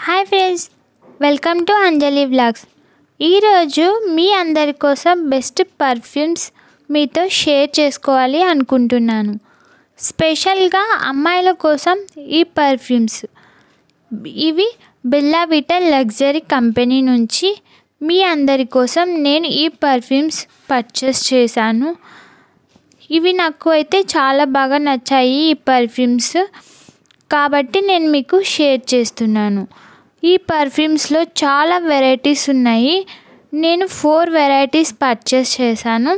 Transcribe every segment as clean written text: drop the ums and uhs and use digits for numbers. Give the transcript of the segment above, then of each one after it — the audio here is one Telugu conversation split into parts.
Hi friends, welcome to Anjali vlogs. ఈరోజు మీ అందరి కోసం బెస్ట్ పర్ఫ్యూమ్స్ మీతో షేర్ చేసుకోవాలి అనుకుంటున్నాను. స్పెషల్గా అమ్మాయిల కోసం ఈ పర్ఫ్యూమ్స్ ఇవి బెల్లా విటా లగ్జరీ కంపెనీ నుంచి మీ అందరి కోసం నేను ఈ పర్ఫ్యూమ్స్ పర్చేస్ చేశాను. ఇవి నాకు అయితే చాలా బాగా నచ్చాయి ఈ పర్ఫ్యూమ్స్, కాబట్టి నేను మీకు షేర్ చేస్తున్నాను. ఈ పర్ఫ్యూమ్స్లో చాలా వెరైటీస్ ఉన్నాయి. నేను 4 వెరైటీస్ పర్చేస్ చేశాను.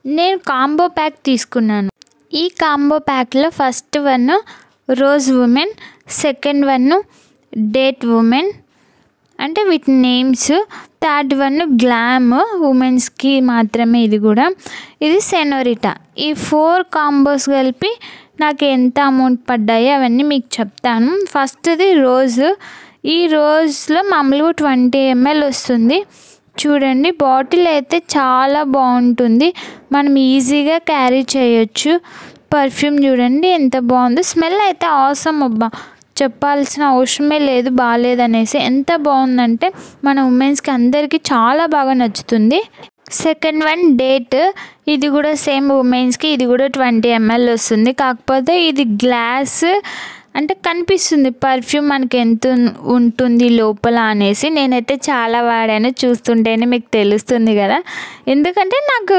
నేను కాంబో ప్యాక్ తీసుకున్నాను. ఈ కాంబో ప్యాక్లో first one rose women, second one date women అంటే వీటి నేమ్స్, థర్డ్ వన్ గ్లామ్ ఉమెన్స్కి మాత్రమే. ఇది సెనోరిటా. ఈ 4 కాంబోస్ కలిపి నాకు ఎంత అమౌంట్ పడ్డాయి అవన్నీ మీకు చెప్తాను. ఫస్ట్ది రోజ్. ఈ రోజులో మామూలుగా 20 ml వస్తుంది. చూడండి, బాటిల్ అయితే చాలా బాగుంటుంది, మనం ఈజీగా క్యారీ చేయొచ్చు. పర్ఫ్యూమ్ చూడండి ఎంత బాగుందో, స్మెల్ అయితే ఆసమ్. అబ్బా, చెప్పాల్సిన అవసరమే లేదు బాగాలేదనేసి. ఎంత బాగుందంటే మన ఉమెన్స్కి అందరికీ చాలా బాగా నచ్చుతుంది. Second one date. ఇది కూడా సేమ్ ఉమెన్స్కి, ఇది కూడా 20 ml వస్తుంది. కాకపోతే ఇది గ్లాస్ అంటే కనిపిస్తుంది పర్ఫ్యూమ్ మనకి ఎంత ఉంటుంది లోపల అనేసి. నేనైతే చాలా వాడాను, చూస్తుంటేనే మీకు తెలుస్తుంది కదా. ఎందుకంటే నాకు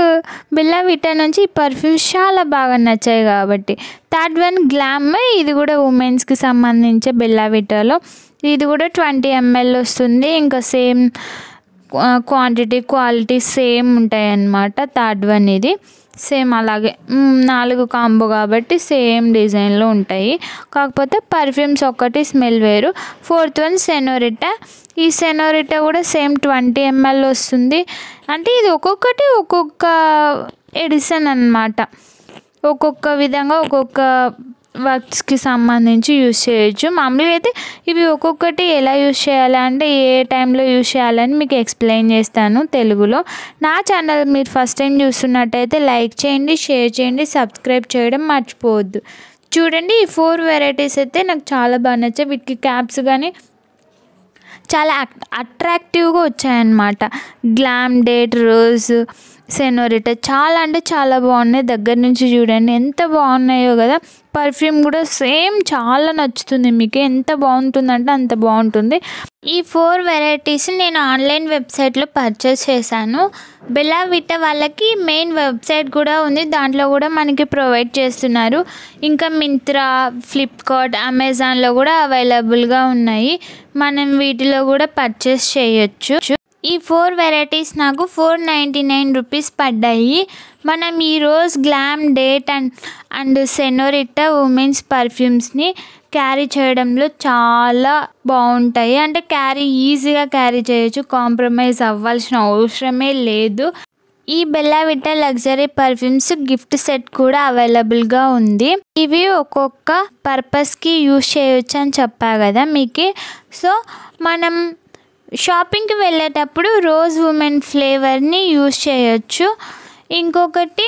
బెల్లా విటా నుంచి ఈ పర్ఫ్యూమ్స్ చాలా బాగా నచ్చాయి కాబట్టి. Third one glam. ఇది కూడా ఉమెన్స్కి సంబంధించే బెల్లా విటాలో. ఇది కూడా 20 ml వస్తుంది. ఇంకా సేమ్ క్వాంటిటీ క్వాలిటీ సేమ్ ఉంటాయి అన్నమాట. థర్డ్ వన్ ఇది సేమ్ అలాగే 4 కాంబో కాబట్టి సేమ్ డిజైన్లో ఉంటాయి, కాకపోతే పర్ఫ్యూమ్స్ ఒక్కటి స్మెల్ వేరు. Fourth one senorita. ఈ సెనోరిటా కూడా సేమ్ 20 ml వస్తుంది. అంటే ఇది ఒక్కొక్కటి ఒక్కొక్క ఎడిషన్ అన్నమాట. ఒక్కొక్క విధంగా ఒక్కొక్క వర్క్స్కి సంబంధించి యూజ్ చేయొచ్చు. మామూలుగా అయితే ఇవి ఒక్కొక్కటి ఎలా యూజ్ చేయాలి అంటే ఏ టైంలో యూజ్ చేయాలని మీకు ఎక్స్ప్లెయిన్ చేస్తాను తెలుగులో. నా ఛానల్ మీరు ఫస్ట్ టైం చూస్తున్నట్టయితే లైక్ చేయండి, షేర్ చేయండి, సబ్స్క్రైబ్ చేయడం మర్చిపోవద్దు. చూడండి, ఈ 4 వెరైటీస్ అయితే నాకు చాలా బాగా నచ్చాయి. వీటికి క్యాప్స్ కానీ చాలా అట్రాక్టివ్గా వచ్చాయన్నమాట. గ్లామ్, డేట్, రోజ్, సెనోరిటా చాలా అంటే చాలా బాగున్నాయి. దగ్గర నుంచి చూడండి ఎంత బాగున్నాయో కదా. పర్ఫ్యూమ్ కూడా సేమ్ చాలా నచ్చుతుంది మీకు. ఎంత బాగుంటుందంటే అంత బాగుంటుంది. ఈ 4 వెరైటీస్ నేను ఆన్లైన్ వెబ్సైట్లో పర్చేస్ చేశాను. బెల్లా విటా వాళ్ళకి మెయిన్ వెబ్సైట్ కూడా ఉంది, దాంట్లో కూడా మనకి ప్రొవైడ్ చేస్తున్నారు. ఇంకా మింత్రా, ఫ్లిప్కార్ట్, అమెజాన్లో కూడా అవైలబుల్గా ఉన్నాయి. మనం వీటిలో కూడా పర్చేస్ చేయొచ్చు. ఈ 4 వెరైటీస్ నాకు 499 రూపీస్ పడ్డాయి. మనం ఈ rose, glam, date and Senorita womens పర్ఫ్యూమ్స్ని క్యారీ చేయడంలో చాలా బాగుంటాయి. అంటే ఈజీగా క్యారీ చేయొచ్చు, కాంప్రమైజ్ అవ్వాల్సిన అవసరమే లేదు. ఈ Bella Vita luxury perfumes gift set కూడా అవైలబుల్గా ఉంది. ఇవి ఒక్కొక్క పర్పస్కి యూజ్ చేయొచ్చు అని చెప్పా కదా మీకు. సో మనం షాపింగ్కి వెళ్ళేటప్పుడు రోజ్ ఉమెన్ ఫ్లేవర్ని యూజ్ చేయొచ్చు. ఇంకొకటి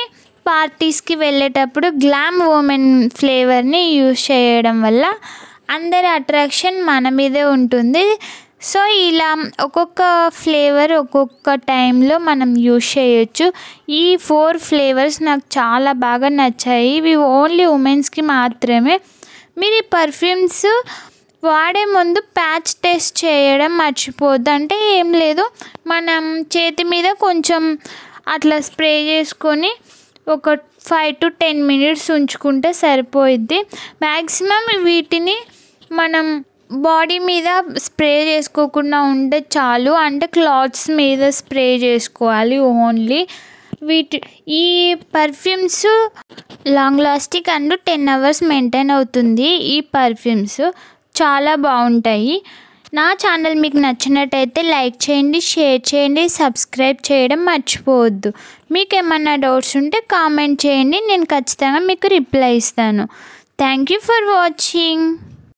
పార్టీస్కి వెళ్ళేటప్పుడు గ్లామ్ ఉమెన్ ఫ్లేవర్ని యూజ్ చేయడం వల్ల అందరి అట్రాక్షన్ మన మీదే ఉంటుంది. సో ఇలా ఒక్కొక్క ఫ్లేవర్ ఒక్కొక్క టైంలో మనం యూజ్ చేయొచ్చు. ఈ 4 ఫ్లేవర్స్ నాకు చాలా బాగా నచ్చాయి. ఇవి ఓన్లీ ఉమెన్స్కి మాత్రమే. మీరు ఈ పర్ఫ్యూమ్స్ వాడే ముందు ప్యాచ్ టెస్ట్ చేయడం మర్చిపోద్దు. అంటే ఏం లేదు, మనం చేతి మీద కొంచెం అట్లా స్ప్రే చేసుకొని ఒక 5 to 10 minutes ఉంచుకుంటే సరిపోయిద్ది. మ్యాక్సిమం వీటిని మనం బాడీ మీద స్ప్రే చేసుకోకుండా ఉంటే చాలు. అంటే క్లాత్స్ మీద స్ప్రే చేసుకోవాలి ఓన్లీ. ఈ perfumes long lasting and 10 hours maintain అవుతుంది. ఈ పర్ఫ్యూమ్స్ చాలా బాగుంటాయి. నా ఛానల్ మీకు నచ్చినట్టయితే లైక్ చేయండి, షేర్ చేయండి, సబ్స్క్రైబ్ చేయడం మర్చిపోవద్దు. మీకు ఏమన్నా డౌట్స్ ఉంటే కామెంట్ చేయండి, నేను ఖచ్చితంగా మీకు రిప్లై ఇస్తాను. Thank you for watching.